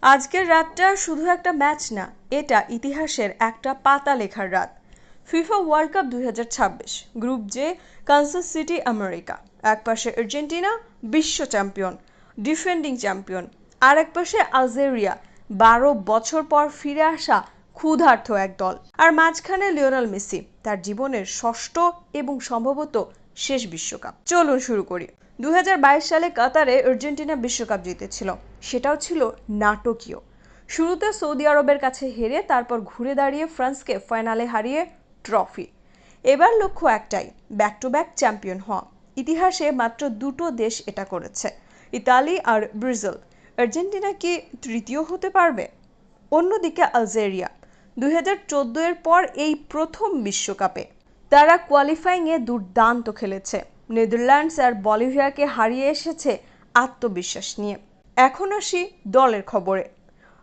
আজকের রাতটা শুধু একটা ম্যাচ না, এটা ইতিহাসের একটা পাতা লেখার রাত। FIFA world cup 2026 group J, Kansas city America. এক পাশে আর্জেন্টিনা, বিশ্ব চ্যাম্পিয়ন, ডিফেন্ডিং চ্যাম্পিয়ন। আর এক পাশে আলজেরিয়া, 12 বছর পর ফিরে আসা ক্ষুধার্ত এক দল। আর মাঝখানে লিওনেল মেসি, তার জীবনের ষষ্ঠ এবং সম্ভবত শেষ বিশ্বকাপ। চলুন শুরু করি। 2022 সালে কাতারে আর্জেন্টিনা বিশ্বকাপ জিতেছিল। সেটাও ছিল নাটকীয়। শুরুতে সৌদি আরবের কাছে হেরে তারপর ঘুরে দাঁড়িয়ে ফ্রান্সকে ফাইনালে হারিয়ে ট্রফি। এবার লক্ষ্য একটাই, ব্যাক টু ব্যাক চ্যাম্পিয়ন হওয়া। ইতিহাসে মাত্র দুটো দেশ এটা করেছে, ইতালি আর ব্রাজিল। আর্জেন্টিনা কি তৃতীয় হতে পারবে? অন্যদিকে আলজেরিয়া 2014 এর পর এই প্রথম বিশ্বকাপে তারা কোয়ালিফাইংয়ে দুর্দান্ত খেলেছে। নেদারল্যান্ডস আর বলিভিয়াকে হারিয়ে এসেছে আত্মবিশ্বাস নিয়ে। এখন আসি দলের খবরে।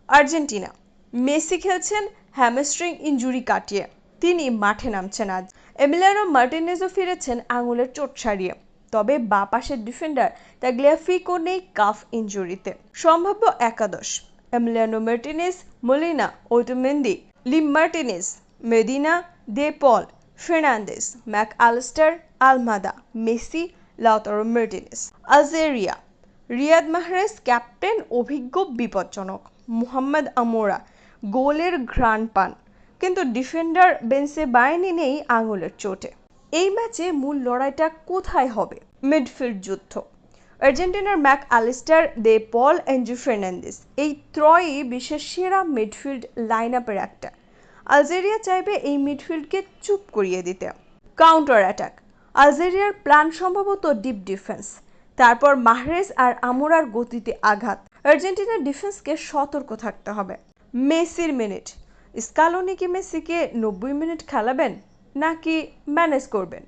আর্জেন্টিনা, মেসি খেলছেন হ্যামস্ট্রিং ইনজুরি কাটিয়ে, তিনি মাঠে নামছেন আজ। এমিলিয়ানো মার্টিনেজও ফিরেছেন আঙুলের চোট সারিয়ে। তবে বাঁ পাশের ডিফেন্ডার তাগলিয়াফিকো নেই কাফ ইনজুরিতে। সম্ভাব্য একাদশ: এমিলিয়ানো মার্টিনেজ, মোলিনা, ওটোমেন্দি, লিম Martinez, Medina, De Paul, Fernandez, Mac Allister, Almada, Messi, Lautaro Martinez. Algeria, Riyad Mahrez captain, অভিজ্ঞ বিপজ্জনক। মুহাম্মদ আমোরা গোলের ঘ্রাণ পান, কিন্তু ডিফেন্ডার বেনসেবাইনি নেই আঙুলের চোটে। এই ম্যাচে মূল লড়াইটা কোথায় হবে? মিডফিল্ড যুদ্ধ। আর্জেন্টিনার ম্যাক আলিস্টার, দে পল, এনজো ফার্নান্দেজ, এই ত্রয়ই বিশ্বের সেরা মিডফিল্ড লাইন আপের একটা। আলজেরিয়া চাইবে এই মিডফিল্ডকে চুপ করিয়ে দিতে। Counter attack. আলজেরিয়ার প্ল্যান সম্ভবত ডিপ ডিফেন্স, তারপর মাহরেজ আর আমোরার গতিতে আঘাত। আর্জেন্টিনার ডিফেন্সকে সতর্ক থাকতে হবে। মেসির মিনিট। স্কালোনি কি মেসিকে 90 মিনিট খেলাবেন, নাকি ম্যানেজ করবেন?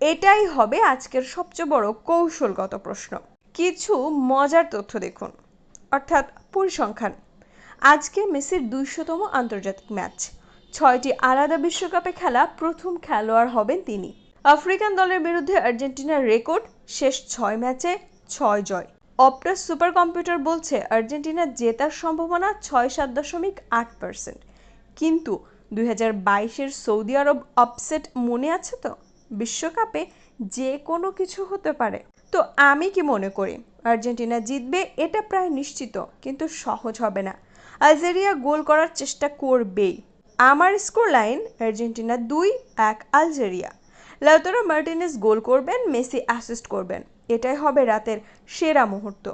এটাই হবে আজকের সবচেয়ে বড় কৌশলগত প্রশ্ন। কিছু মজার তথ্য দেখুন, অর্থাৎ পরিসংখ্যান। আজকে মেসির 200তম আন্তর্জাতিক ম্যাচ। 6টি আলাদা বিশ্বকাপে খেলা প্রথম খেলোয়াড় হবেন তিনি। আফ্রিকান দলের বিরুদ্ধে আর্জেন্টিনার রেকর্ড, শেষ 6 ম্যাচে 6 জয়। অপটা সুপার কম্পিউটার বলছে আর্জেন্টিনার জেতার সম্ভাবনা 6.8%। কিন্তু 2022-এর সৌদি আরব আপসেট মনে আছে তো? বিশ্বকাপে যে কোনো কিছু হতে পারে। তো আমি কি মনে করি? আর্জেন্টিনা জিতবে, এটা প্রায় নিশ্চিত, কিন্তু সহজ হবে না। আলজেরিয়া গোল করার চেষ্টা করবেই। আমার score line: Argentina 2-1 Algeria. Lautaro Martinez goal করবেন, মেসি অ্যাসিস্ট করবেন। এটাই হবে রাতের সেরা মুহূর্ত।